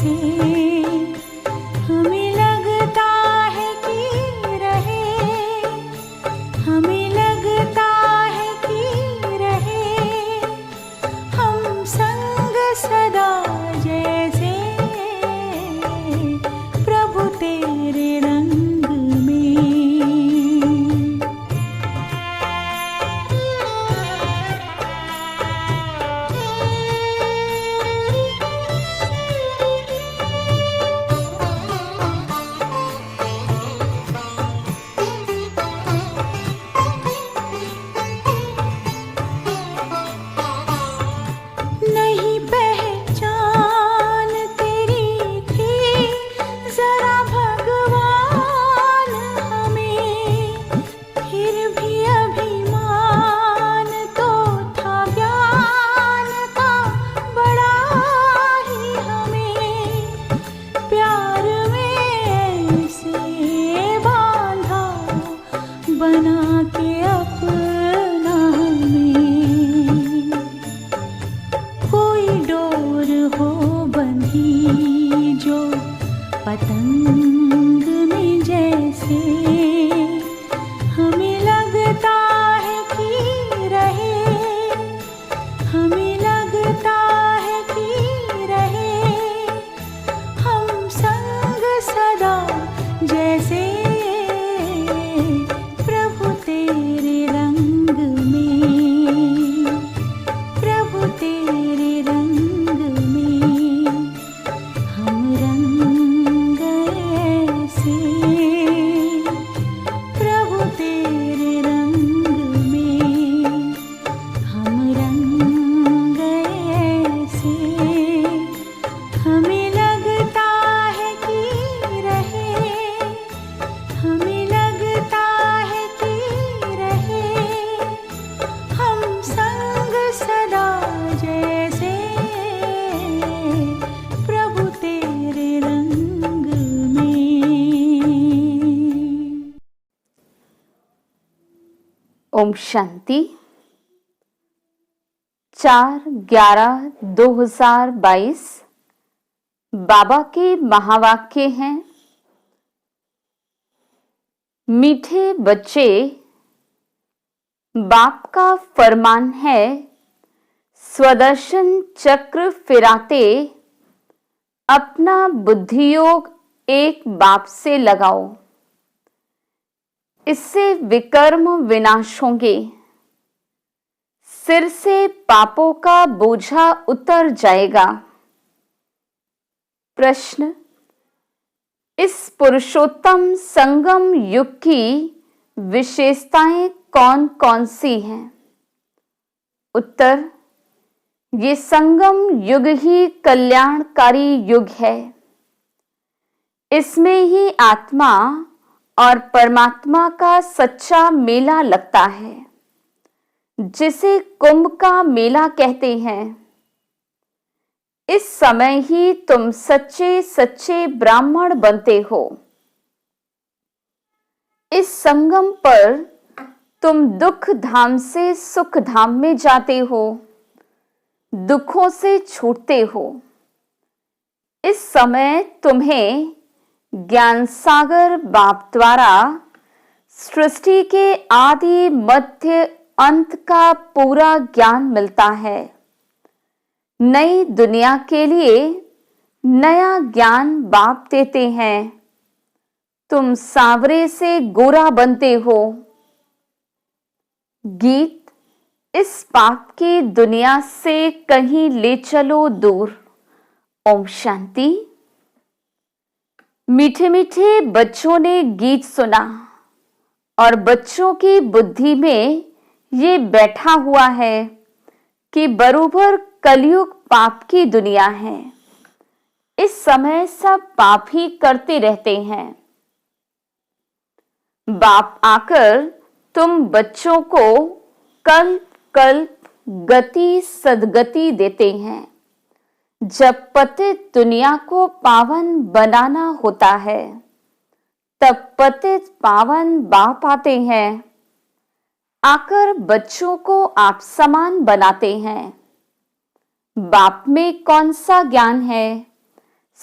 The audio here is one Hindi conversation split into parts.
जैसे हमें लगता है कि रहे, हमें लगता है कि रहे हम संग सदा जैसे प्रभु तेरे रंग में। नहीं पहचान तेरी थी जरा भगवान हमें, फिर भी अभिमान तो था ज्ञान का बड़ा ही हमें, प्यार में ऐसे बांधा बना के अपना हमें। कोई डोर हो बंधी जो पतंग में जैसे हमें लगता है कि रहे, हमें लगता है कि रहे हम संग सदा जैसे प्रभु तेरे रंग में, प्रभु तेरे रंग में हम रंग ऐसे, प्रभु तेरे रंग में हम रंग ऐसे। हमें लगता है कि रहे, हमें लगता है कि रहे हम संग सदा जैसे प्रभु तेरे रंग में। ओम शांति। 4/11/2022 बाबा के महावाक्य हैं। मीठे बच्चे, बाप का फरमान है, स्वदर्शन चक्र फिराते अपना बुद्धियोग एक बाप से लगाओ, इससे विकर्म विनाश होंगे, सिर से पापों का बोझा उतर जाएगा। प्रश्न, इस पुरुषोत्तम संगम युग की विशेषताएं कौन कौन सी हैं? उत्तर, ये संगम युग ही कल्याणकारी युग है। इसमें ही आत्मा और परमात्मा का सच्चा मेला लगता है, जिसे कुंभ का मेला कहते हैं। इस समय ही तुम सच्चे सच्चे ब्राह्मण बनते हो। इस संगम पर तुम दुख धाम से सुख धाम में जाते हो, दुखों से छूटते हो। इस समय तुम्हें ज्ञान सागर बाप द्वारा सृष्टि के आदि मध्य अंत का पूरा ज्ञान मिलता है। नई दुनिया के लिए नया ज्ञान बाप देते हैं। तुम सांवरे से गोरा बनते हो। गीत, इस पाप की दुनिया से कहीं ले चलो दूर। ओम शांति। मीठे मीठे बच्चों ने गीत सुना और बच्चों की बुद्धि में ये बैठा हुआ है कि बरोबर कलयुग पाप की दुनिया है। इस समय सब पाप ही करते रहते हैं। बाप आकर तुम बच्चों को कल्प कल्प गति सदगति देते हैं। जब पतित दुनिया को पावन बनाना होता है, तब पतित पावन बाप आते हैं, आकर बच्चों को आप समान बनाते हैं। बाप में कौन सा ज्ञान है?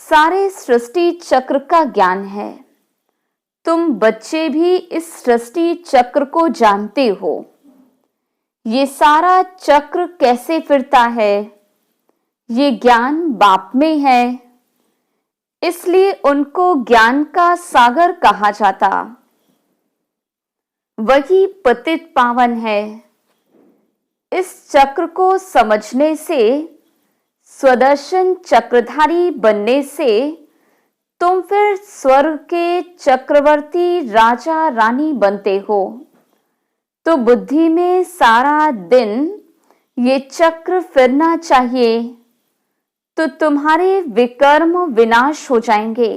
सारे सृष्टि चक्र का ज्ञान है। तुम बच्चे भी इस सृष्टि चक्र को जानते हो। ये सारा चक्र कैसे फिरता है, ये ज्ञान बाप में है, इसलिए उनको ज्ञान का सागर कहा जाता। वही पतित पावन है। इस चक्र को समझने से, स्वदर्शन चक्रधारी बनने से तुम फिर स्वर्ग के चक्रवर्ती राजा रानी बनते हो। तो बुद्धि में सारा दिन ये चक्र फिरना चाहिए, तो तुम्हारे विकर्म विनाश हो जाएंगे।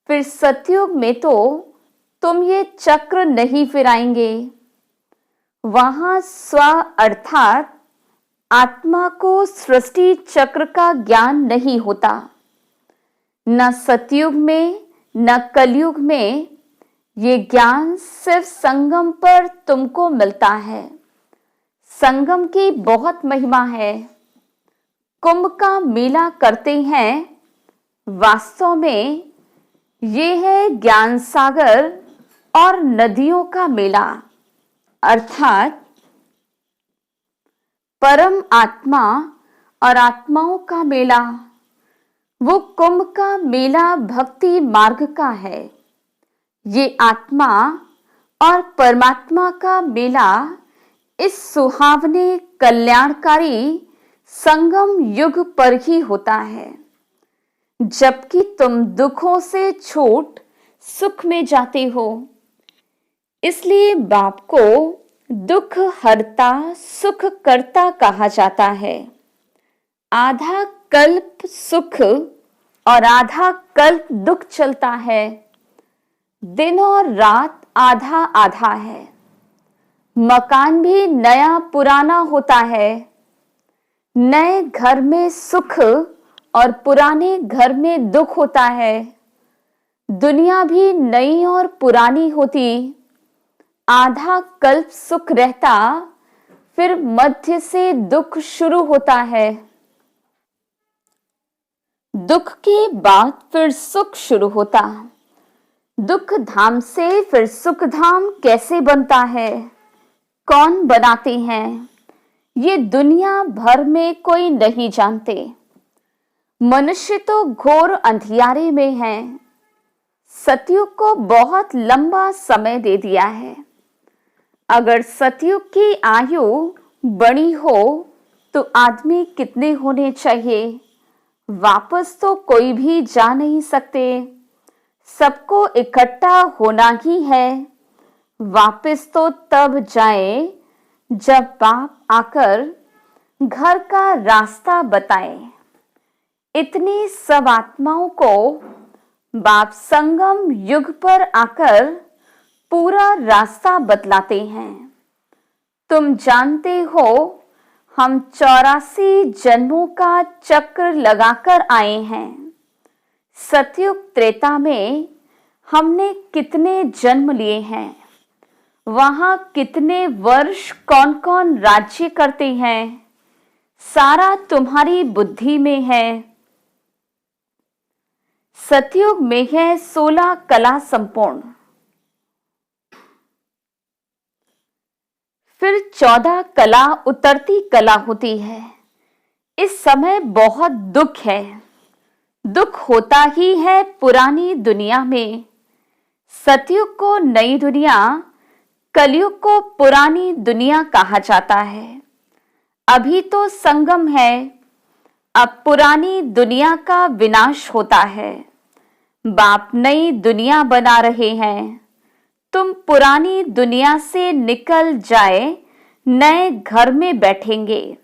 फिर सतयुग में तो तुम ये चक्र नहीं फिराएंगे। वहां स्व अर्थात आत्मा को सृष्टि चक्र का ज्ञान नहीं होता। न सतयुग में न कलयुग में ये ज्ञान सिर्फ संगम पर तुमको मिलता है। संगम की बहुत महिमा है। कुंभ का मेला करते हैं, वास्तव में ये है ज्ञान सागर और नदियों का मेला, अर्थात परम आत्मा और आत्माओं का मेला। वो कुंभ का मेला भक्ति मार्ग का है। ये आत्मा और परमात्मा का मेला इस सुहावने कल्याणकारी संगम युग पर ही होता है, जबकि तुम दुखों से छूट सुख में जाते हो। इसलिए बाप को दुख हरता सुख करता कहा जाता है। आधा कल्प सुख और आधा कल्प दुख चलता है। दिन और रात आधा आधा है। मकान भी नया पुराना होता है। नए घर में सुख और पुराने घर में दुख होता है। दुनिया भी नई और पुरानी होती। आधा कल्प सुख रहता, फिर मध्य से दुख शुरू होता है। दुख के बाद फिर सुख शुरू होता। दुख धाम से फिर सुख धाम कैसे बनता है, कौन बनाते हैं, ये दुनिया भर में कोई नहीं जानते। मनुष्य तो घोर अंधियारे में है। सतयुग को बहुत लंबा समय दे दिया है। अगर सतयुग की आयु बड़ी हो तो आदमी कितने होने चाहिए? वापस तो कोई भी जा नहीं सकते। सबको इकट्ठा होना ही है। वापस तो तब जाए जब बाप आकर घर का रास्ता बताए। इतनी सब आत्माओं को बाप संगम युग पर आकर पूरा रास्ता बतलाते हैं। तुम जानते हो हम 84 जन्मों का चक्र लगाकर आए हैं। सतयुग त्रेता में हमने कितने जन्म लिए हैं, वहां कितने वर्ष कौन कौन राज्य करते हैं, सारा तुम्हारी बुद्धि में है। सतयुग में है 16 कला संपूर्ण, फिर 14 कला उतरती कला होती है। इस समय बहुत दुख है। दुख होता ही है पुरानी दुनिया में। सतयुग को नई दुनिया, कलयुग को पुरानी दुनिया कहा जाता है। अभी तो संगम है। अब पुरानी दुनिया का विनाश होता है। बाप नई दुनिया बना रहे हैं। तुम पुरानी दुनिया से निकल जाए नए घर में बैठेंगे।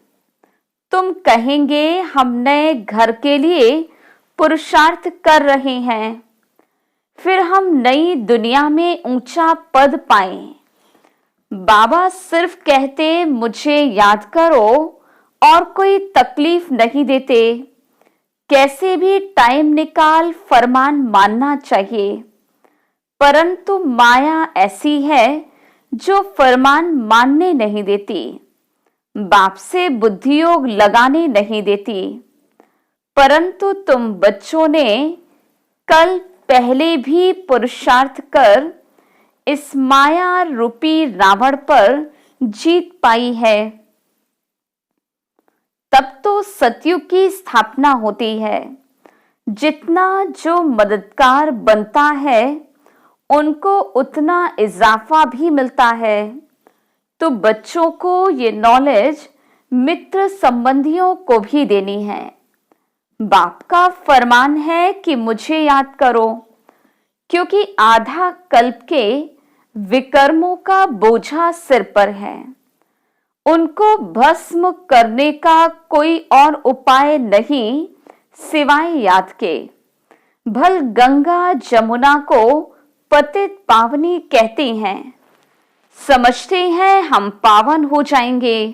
तुम कहेंगे हम नए घर के लिए पुरुषार्थ कर रहे हैं, फिर हम नई दुनिया में ऊंचा पद पाएं। बाबा सिर्फ कहते मुझे याद करो और कोई तकलीफ नहीं देते। कैसे भी टाइम निकाल फरमान मानना चाहिए, परंतु माया ऐसी है जो फरमान मानने नहीं देती, बाप से बुद्धि योग लगाने नहीं देती। परंतु तुम बच्चों ने कल पहले भी पुरुषार्थ कर इस माया रूपी रावण पर जीत पाई है। तब तो सतयुग की स्थापना होती है। जितना जो मददगार बनता है उनको उतना इजाफा भी मिलता है। तो बच्चों को ये नॉलेज मित्र संबंधियों को भी देनी है। बाप का फरमान है कि मुझे याद करो, क्योंकि आधा कल्प के विकर्मों का बोझा सिर पर है। उनको भस्म करने का कोई और उपाय नहीं सिवाय याद के। भल गंगा जमुना को पतित पावनी कहती हैं, समझते हैं हम पावन हो जाएंगे,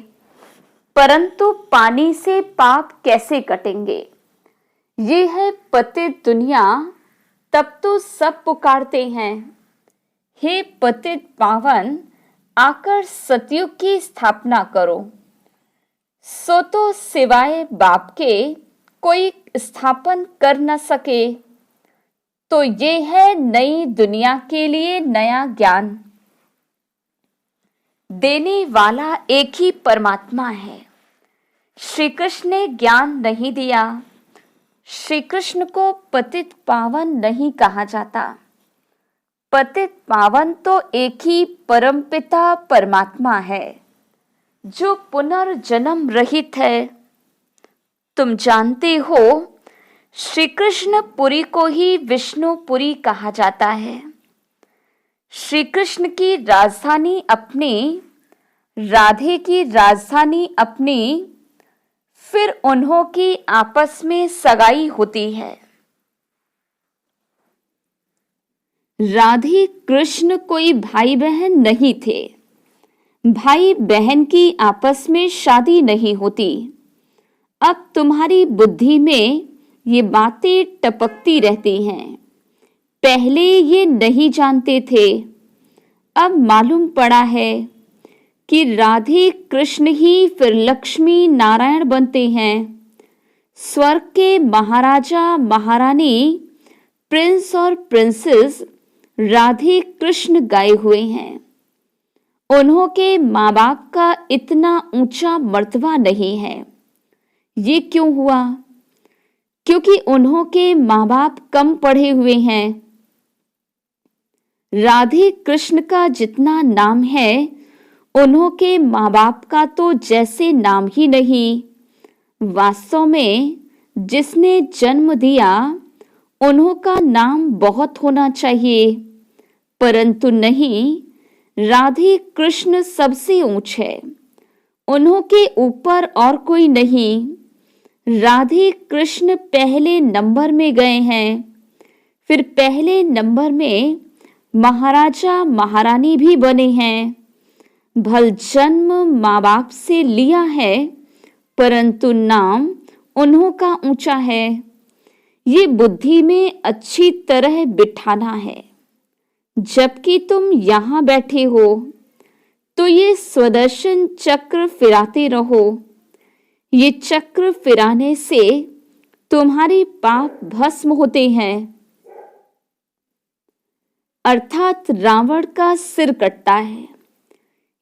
परंतु पानी से पाप कैसे कटेंगे। ये है पतित दुनिया। तब तो सब पुकारते हैं, हे पतित पावन आकर सतयुग की स्थापना करो। सो तो सिवाय बाप के कोई स्थापन कर न सके। तो ये है नई दुनिया के लिए नया ज्ञान। देने वाला एक ही परमात्मा है। श्री कृष्ण ने ज्ञान नहीं दिया। श्री कृष्ण को पतित पावन नहीं कहा जाता। पतित पावन तो एक ही परमपिता परमात्मा है जो पुनर्जन्म रहित है। तुम जानते हो श्री कृष्ण पुरी को ही विष्णुपुरी कहा जाता है। श्री कृष्ण की राजधानी अपनी, राधे की राजधानी अपनी, फिर उन्हों की आपस में सगाई होती है। राधे कृष्ण कोई भाई बहन नहीं थे। भाई बहन की आपस में शादी नहीं होती। अब तुम्हारी बुद्धि में ये बातें टपकती रहती हैं। पहले ये नहीं जानते थे, अब मालूम पड़ा है कि राधे कृष्ण ही फिर लक्ष्मी नारायण बनते हैं। स्वर्ग के महाराजा महारानी, प्रिंस और प्रिंसेस राधे कृष्ण गाए हुए हैं। उन्हों के माँ बाप का इतना ऊंचा मर्तबा नहीं है। ये क्यों हुआ? क्योंकि उन्हों के माँ बाप कम पढ़े हुए हैं। राधे कृष्ण का जितना नाम है उन्हों के माँ बाप का तो जैसे नाम ही नहीं। वास्तव में जिसने जन्म दिया उन्हों का नाम बहुत होना चाहिए, परंतु नहीं, राधे कृष्ण सबसे ऊंच है। उन्हों के ऊपर और कोई नहीं। राधे कृष्ण पहले नंबर में गए हैं। फिर पहले नंबर में महाराजा महारानी भी बने हैं। भल जन्म माँ बाप से लिया है, परंतु नाम उन्हों का ऊंचा है। ये बुद्धि में अच्छी तरह बिठाना है। जबकि तुम यहाँ बैठे हो तो ये स्वदर्शन चक्र फिराते रहो। ये चक्र फिराने से तुम्हारे पाप भस्म होते हैं, अर्थात रावण का सिर कटता है।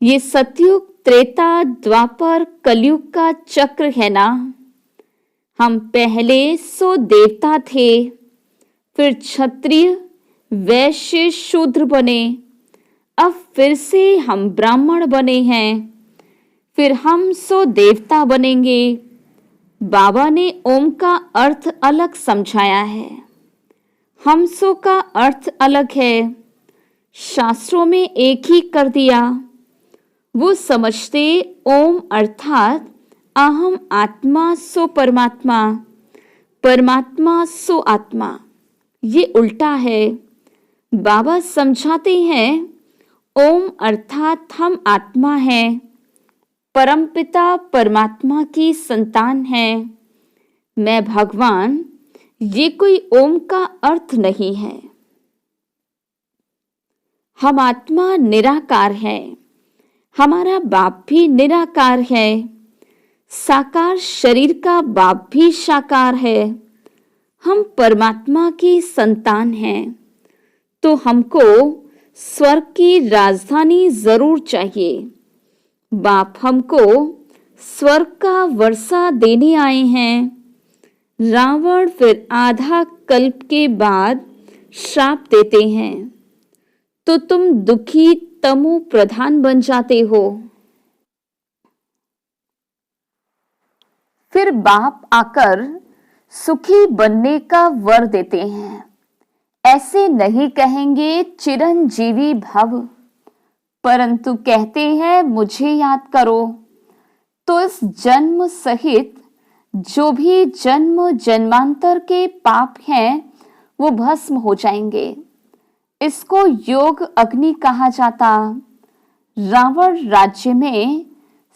ये सतयुग, त्रेता, द्वापर, कलयुग का चक्र है ना। हम पहले सो देवता थे, फिर क्षत्रिय, वैश्य, शूद्र बने। अब फिर से हम ब्राह्मण बने हैं, फिर हम सो देवता बनेंगे। बाबा ने ओम का अर्थ अलग समझाया है, हम सो का अर्थ अलग है। शास्त्रों में एक ही कर दिया। वो समझते ओम अर्थात अहम आत्मा सो परमात्मा, परमात्मा सो आत्मा। ये उल्टा है। बाबा समझाते हैं ओम अर्थात हम आत्मा हैं, परमपिता परमात्मा की संतान हैं। मैं भगवान, ये कोई ओम का अर्थ नहीं है। हम आत्मा निराकार है। हमारा बाप भी निराकार है। साकार शरीर का बाप भी साकार है। हम परमात्मा की संतान हैं, तो हमको स्वर्ग की राजधानी जरूर चाहिए। बाप हमको स्वर्ग का वर्षा देने आए हैं। रावण फिर आधा कल्प के बाद श्राप देते हैं, तो तुम दुखी तमो प्रधान बन जाते हो। फिर बाप आकर सुखी बनने का वर देते हैं। ऐसे नहीं कहेंगे चिरंजीवी भव, परंतु कहते हैं मुझे याद करो। तो इस जन्म सहित जो भी जन्म जन्मांतर के पाप हैं वो भस्म हो जाएंगे। इसको योग अग्नि कहा जाता। रावण राज्य में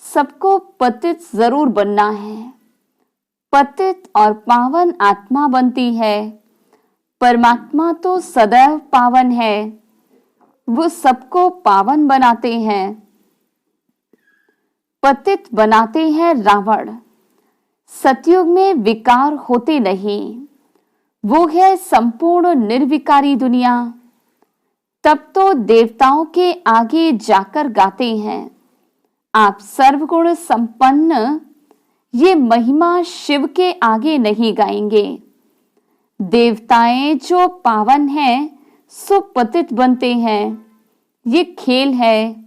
सबको पतित जरूर बनना है। पतित और पावन आत्मा बनती है। परमात्मा तो सदैव पावन है, वो सबको पावन बनाते हैं। पतित बनाते हैं रावण। सतयुग में विकार होते नहीं, वो है संपूर्ण निर्विकारी दुनिया। तब तो देवताओं के आगे जाकर गाते हैं, आप सर्वगुण संपन्न। ये महिमा शिव के आगे नहीं गाएंगे। देवताएं जो पावन हैं सो पतित बनते हैं। ये खेल है।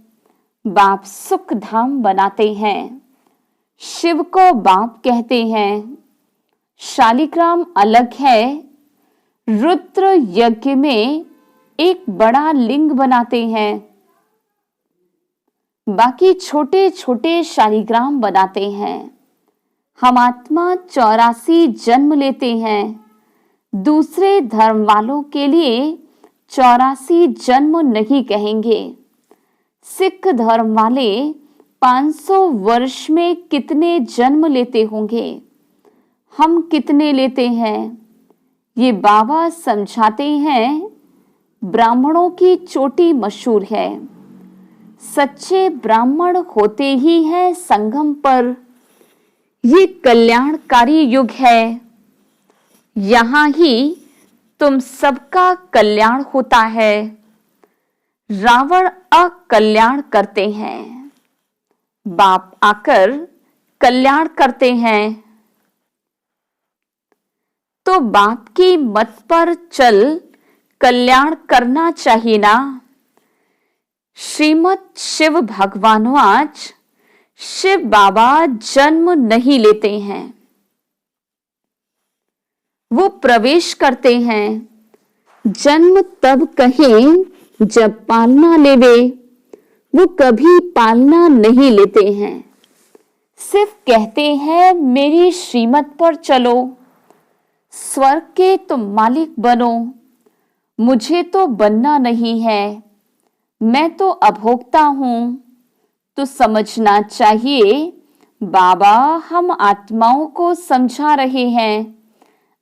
बाप सुख धाम बनाते हैं। शिव को बाप कहते हैं। शालिग्राम अलग है। रुद्र यज्ञ में एक बड़ा लिंग बनाते हैं, बाकी छोटे छोटे शालिग्राम बनाते हैं। हम आत्मा 84 जन्म लेते हैं। दूसरे धर्म वालों के लिए 84 जन्म नहीं कहेंगे। सिख धर्म वाले 500 वर्ष में कितने जन्म लेते होंगे, हम कितने लेते हैं ये बाबा समझाते हैं। ब्राह्मणों की चोटी मशहूर है। सच्चे ब्राह्मण होते ही हैं संगम पर। ये कल्याणकारी युग है। यहाँ ही तुम सबका कल्याण होता है। रावण अकल्याण करते हैं, बाप आकर कल्याण करते हैं। तो बाप की मत पर चल कल्याण करना चाहिए ना। श्रीमद शिव भगवानवाच शिव बाबा जन्म नहीं लेते हैं, वो प्रवेश करते हैं। जन्म तब कहें जब पालना लेवे, वो कभी पालना नहीं लेते हैं। सिर्फ कहते हैं मेरी श्रीमत पर चलो, स्वर्ग के तुम मालिक बनो। मुझे तो बनना नहीं है, मैं तो अभोक्ता हूं। तो समझना चाहिए बाबा हम आत्माओं को समझा रहे हैं।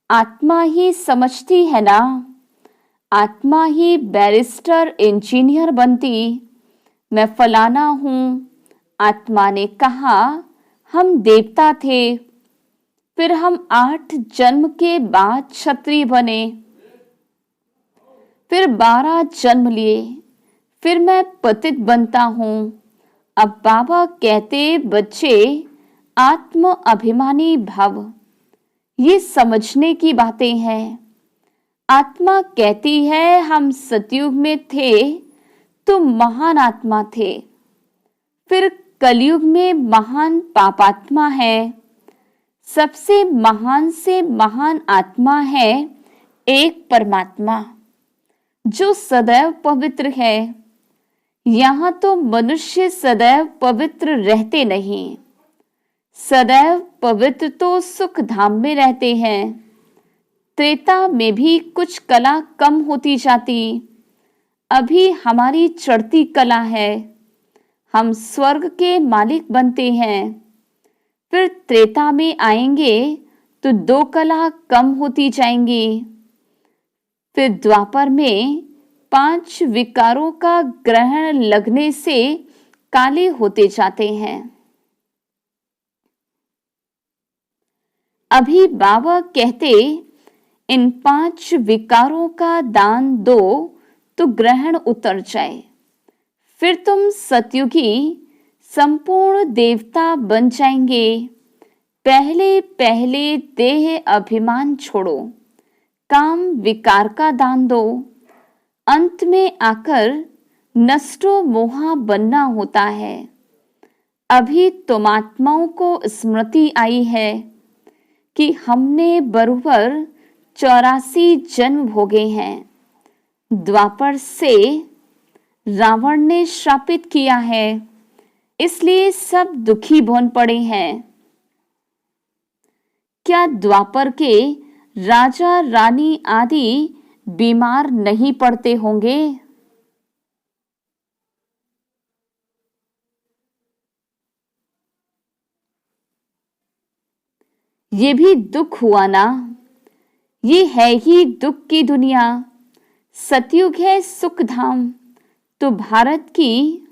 आत्मा ही समझती है ना। आत्मा ही बैरिस्टर इंजीनियर बनती। मैं फलाना हूं। आत्मा ने कहा हम देवता थे, फिर हम 8 जन्म के बाद क्षत्रिय बने, फिर 12 जन्म लिए, फिर मैं पतित बनता हूं। अब बाबा कहते बच्चे आत्म अभिमानी भव। ये समझने की बातें हैं। आत्मा कहती है हम सतयुग में थे तो महान आत्मा थे, फिर कलयुग में महान पापात्मा है। सबसे महान से महान आत्मा है एक परमात्मा जो सदैव पवित्र है। यहाँ तो मनुष्य सदैव पवित्र रहते नहीं। सदैव पवित्र तो सुख धाम में रहते हैं। त्रेता में भी कुछ कला कम होती जाती। अभी हमारी चढ़ती कला है। हम स्वर्ग के मालिक बनते हैं। फिर त्रेता में आएंगे तो 2 कला कम होती जाएंगी। फिर द्वापर में 5 विकारों का ग्रहण लगने से काले होते जाते हैं। अभी बाबा कहते इन 5 विकारों का दान दो तो ग्रहण उतर जाए, फिर तुम सतयुगी संपूर्ण देवता बन जाएंगे। पहले पहले देह अभिमान छोड़ो, काम विकार का दान दो। अंत में आकर नष्टो मोहा बनना होता है। अभी तुम आत्माओं को स्मृति आई है कि हमने बरोबर 84 जन्म भोगे हैं। द्वापर से रावण ने श्रापित किया है, इसलिए सब दुखी बन पड़े हैं। क्या द्वापर के राजा रानी आदि बीमार नहीं पड़ते होंगे? ये भी दुख हुआ ना। ये है ही दुख की दुनिया। सतयुग है सुख धाम, तो भारत की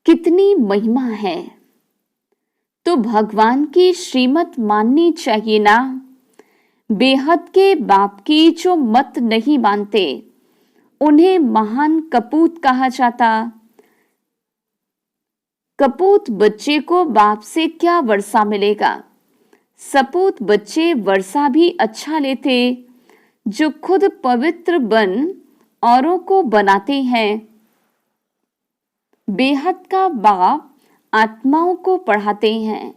कितनी महिमा है। तो भगवान की श्रीमत माननी चाहिए ना। बेहद के बाप की जो मत नहीं मानते उन्हें महान कपूत कहा जाता। कपूत बच्चे को बाप से क्या वर्षा मिलेगा। सपूत बच्चे वर्षा भी अच्छा लेते, जो खुद पवित्र बन औरों को बनाते हैं। बेहद का बाप आत्माओं को पढ़ाते हैं।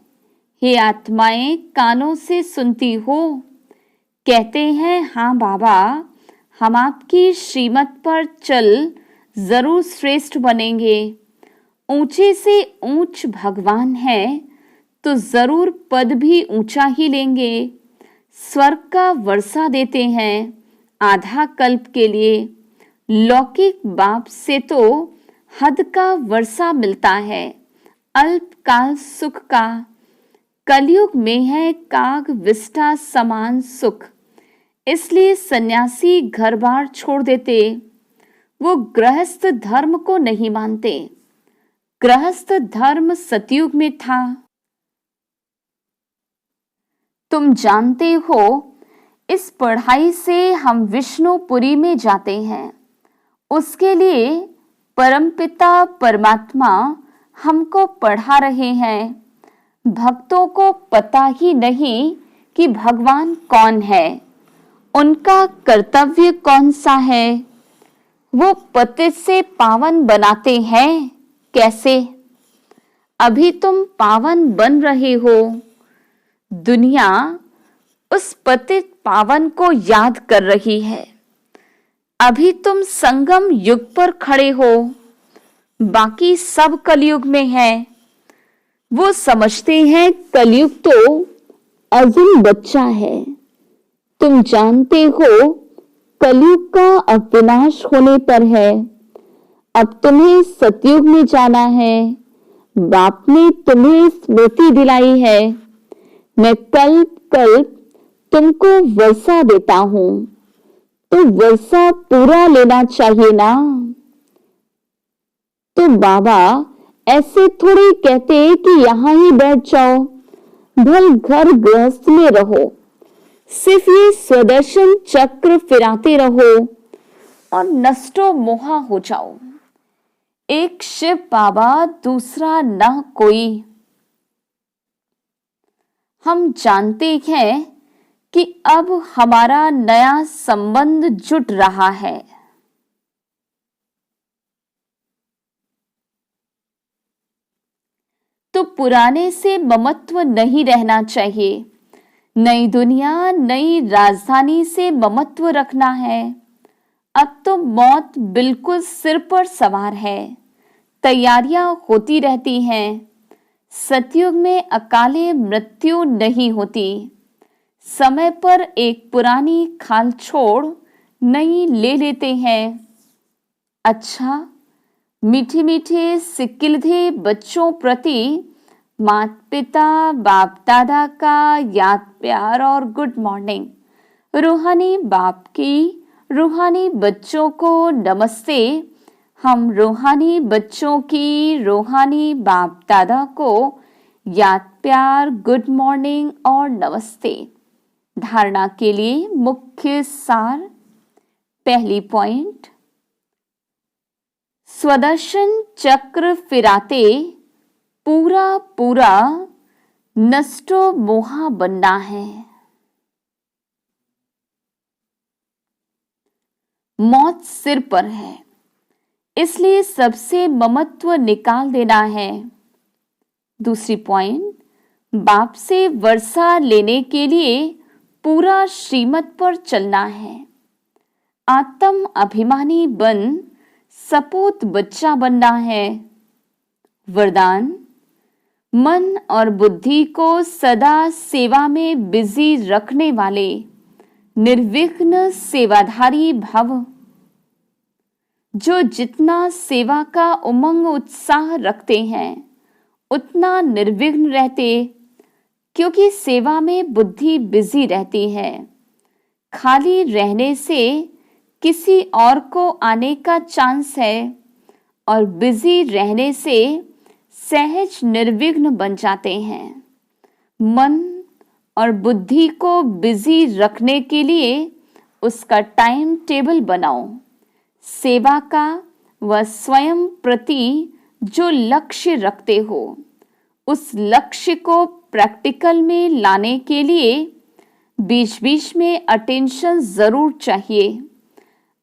हे आत्माएं कानों से सुनती हो, कहते हैं हाँ बाबा, हम आपकी श्रीमत पर चल जरूर श्रेष्ठ बनेंगे। ऊंचे से ऊंच भगवान है तो जरूर पद भी ऊंचा ही लेंगे। स्वर्ग का वर्षा देते हैं आधा कल्प के लिए। लौकिक बाप से तो हद का वर्षा मिलता है, अल्पकाल सुख का। कलयुग में है काग विष्ठा समान सुख, इसलिए सन्यासी घर बार छोड़ देते। वो गृहस्थ धर्म को नहीं मानते। गृहस्थ धर्म सतयुग में था। तुम जानते हो, इस पढ़ाई से हम विष्णुपुरी में जाते हैं। उसके लिए परमपिता परमात्मा हमको पढ़ा रहे हैं। भक्तों को पता ही नहीं कि भगवान कौन है, उनका कर्तव्य कौन सा है। वो पतित से पावन बनाते हैं कैसे? अभी तुम पावन बन रहे हो। दुनिया उस पतित पावन को याद कर रही है। अभी तुम संगम युग पर खड़े हो, बाकी सब कलयुग में है। वो समझते हैं कलयुग तो अजून बच्चा है। तुम जानते हो कलयुग का अब विनाश होने पर है। अब तुम्हें सतयुग में जाना है। बाप ने तुम्हें स्मृति दिलाई है। मैं कल्प कल्प तुमको वर्षा देता हूं, तो वर्षा पूरा लेना चाहिए ना। तो बाबा ऐसे थोड़ी कहते कि यहां ही बैठ जाओ, भल घर गृहस्थ में रहो, सिर्फ ये स्वदर्शन चक्र फिराते रहो और नष्टो मोहा हो जाओ। एक शिव बाबा, दूसरा न कोई। हम जानते हैं कि अब हमारा नया संबंध जुट रहा है। तो पुराने से ममत्व नहीं रहना चाहिए। नई दुनिया, नई राजधानी से ममत्व रखना है। अब तो मौत बिल्कुल सिर पर सवार है। तैयारियां होती रहती हैं। सतयुग में अकाले मृत्यु नहीं होती। समय पर एक पुरानी खाल छोड़ नई ले लेते हैं। अच्छा, मीठे मीठे सिकिलधे बच्चों प्रति माता पिता बाप दादा का याद प्यार और गुड मॉर्निंग। रूहानी बाप की रूहानी बच्चों को नमस्ते। हम रूहानी बच्चों की रूहानी बाप दादा को याद प्यार, गुड मॉर्निंग और नमस्ते। धारणा के लिए मुख्य सार। पहली पॉइंट, स्वदर्शन चक्र फिराते पूरा पूरा नष्टो मोहा बनना है। मौत सिर पर है, इसलिए सबसे ममत्व निकाल देना है। दूसरी पॉइंट, बाप से वर्षा लेने के लिए पूरा श्रीमत पर चलना है। आत्म अभिमानी बन सपूत बच्चा बनना है। वरदान, मन और बुद्धि को सदा सेवा में बिजी रखने वाले निर्विघ्न सेवाधारी भव। जो जितना सेवा का उमंग उत्साह रखते हैं उतना निर्विघ्न रहते, क्योंकि सेवा में बुद्धि बिजी रहती है। खाली रहने से किसी और को आने का चांस है और बिजी रहने से सहज निर्विघ्न बन जाते हैं। मन और बुद्धि को बिजी रखने के लिए उसका टाइम टेबल बनाओ। सेवा का व स्वयं प्रति जो लक्ष्य रखते हो, उस लक्ष्य को प्रैक्टिकल में लाने के लिए बीच बीच में अटेंशन जरूर चाहिए।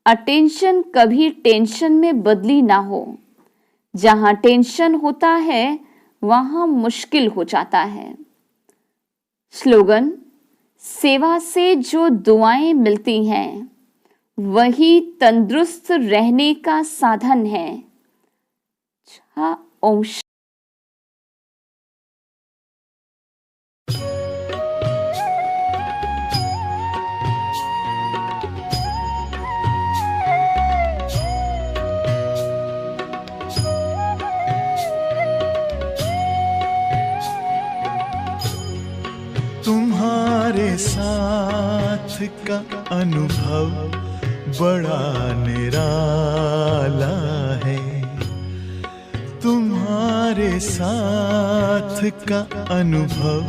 अटेंशन कभी टेंशन में बदली ना हो। जहां टेंशन होता है वहां मुश्किल हो जाता है। स्लोगन, सेवा से जो दुआएं मिलती हैं वही तंदुरुस्त रहने का साधन है। ओम। तुम्हारे साथ का अनुभव बड़ा निराला है। तुम्हारे साथ का अनुभव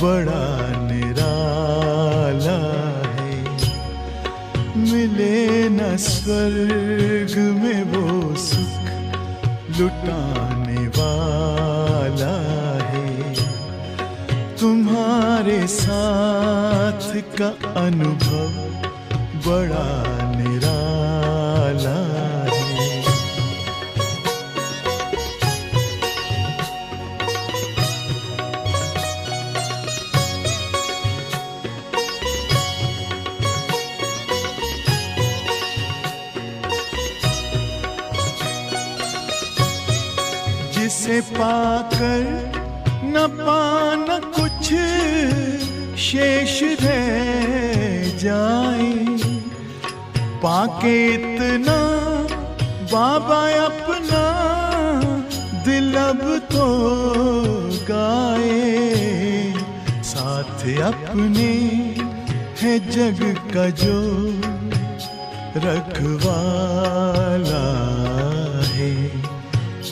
बड़ा निराला है। मिले न स्वर्ग में वो सुख लुटाने वाला है। तुम्हारे साथ का अनुभव बड़ा निराला है। जिसे पाकर न पाना कुछ शेष रह जाए, पाके इतना बाबा अपना दिल अब तो गाए। साथ अपने है जग का जो रखवाला है।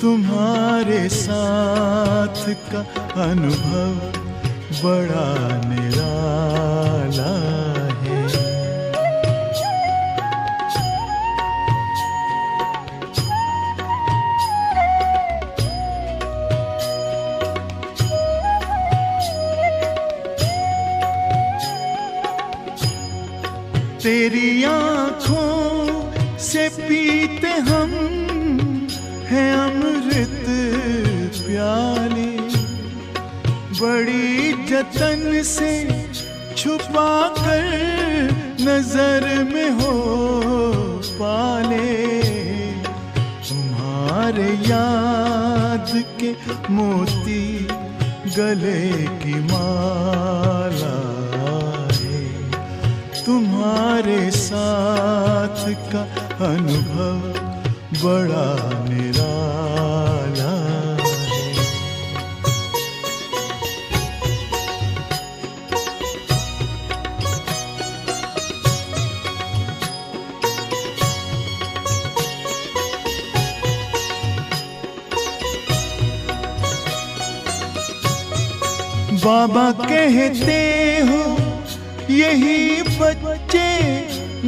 तुम्हारे साथ का अनुभव बड़ा निराला है। तेरी आँखों से पीते हम हैं अमृत प्याले। बड़ी जतन से छुपा कर नजर में हो पाले। तुम्हारे याद के मोती गले की माला है। तुम्हारे साथ का अनुभव बड़ा निराला है। बाबा कहते हो यही बच्चे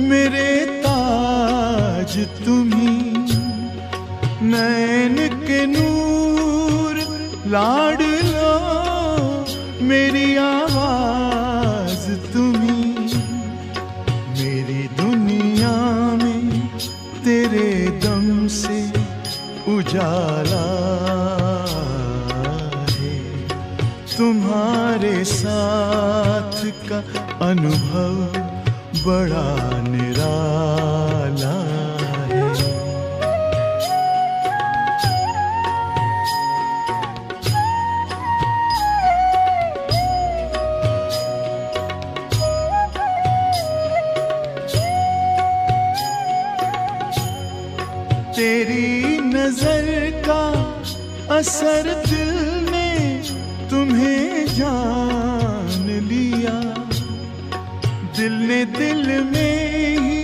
मेरे ताज तुम्ही, नैन के नूर लाड लो मेरी आवाज तुम्ही, मेरी दुनिया में तेरे दम से उजाला है, तुम्हारे साथ का अनुभव बड़ा निराला है। तेरी नजर का असर दिल ने तुम्हें जान लिया, दिल ने दिल में ही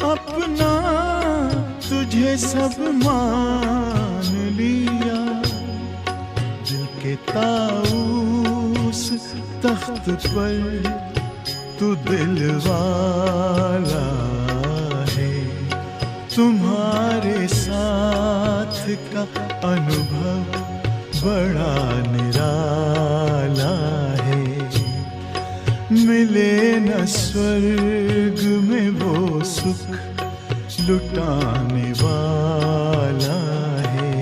अपना तुझे सब मान लिया, दिल के ताऊस तख्त पर तू दिल वाला है, तुम्हारे साथ का अनुभव बड़ा निराला है, मिले न स्वर्ग में वो सुख लुटाने वाला है,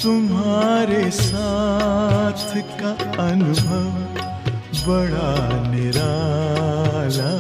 तुम्हारे साथ का अनुभव बड़ा निराला